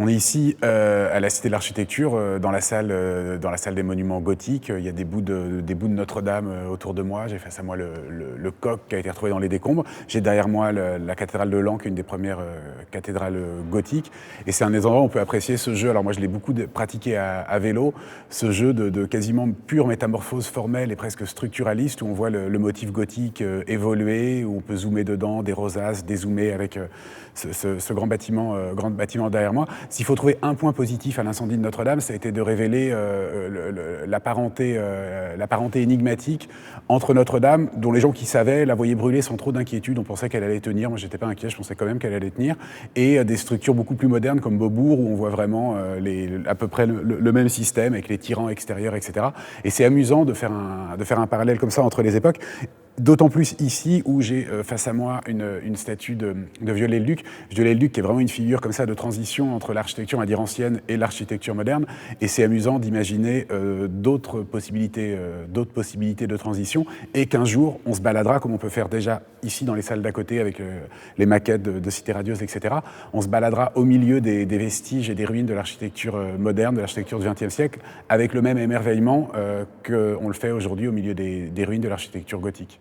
On est ici à la Cité de l'Architecture, dans la salle des monuments gothiques. Il y a des bouts de Notre-Dame autour de moi. J'ai face à moi le coq qui a été retrouvé dans les décombres. J'ai derrière moi la cathédrale de Laon, qui est une des premières cathédrales gothiques. Et c'est un des endroits où on peut apprécier ce jeu. Alors moi, je l'ai beaucoup pratiqué à vélo, ce jeu de quasiment pure métamorphose formelle et presque structuraliste, où on voit le motif gothique évoluer, où on peut zoomer dedans, des rosaces, dézoomer avec ce grand bâtiment derrière moi. S'il faut trouver un point positif à l'incendie de Notre-Dame, ça a été de révéler la parenté énigmatique entre Notre-Dame, dont les gens qui savaient la voyaient brûler sans trop d'inquiétude. On pensait qu'elle allait tenir. Moi, j'étais pas inquiet, je pensais quand même qu'elle allait tenir. Et des structures beaucoup plus modernes comme Beaubourg, où on voit vraiment à peu près le même système avec les tirants extérieurs, etc. Et c'est amusant de faire un parallèle comme ça entre les époques. D'autant plus ici où j'ai face à moi une statue de Viollet-le-Duc. Viollet-le-Duc qui est vraiment une figure comme ça de transition entre l'architecture, on va dire ancienne, et l'architecture moderne. Et c'est amusant d'imaginer d'autres possibilités de transition, et qu'un jour on se baladera, comme on peut faire déjà ici dans les salles d'à côté avec les maquettes de Cité Radieuse, etc. On se baladera au milieu des vestiges et des ruines de l'architecture moderne, de l'architecture du XXe siècle, avec le même émerveillement qu'on le fait aujourd'hui au milieu des ruines de l'architecture gothique.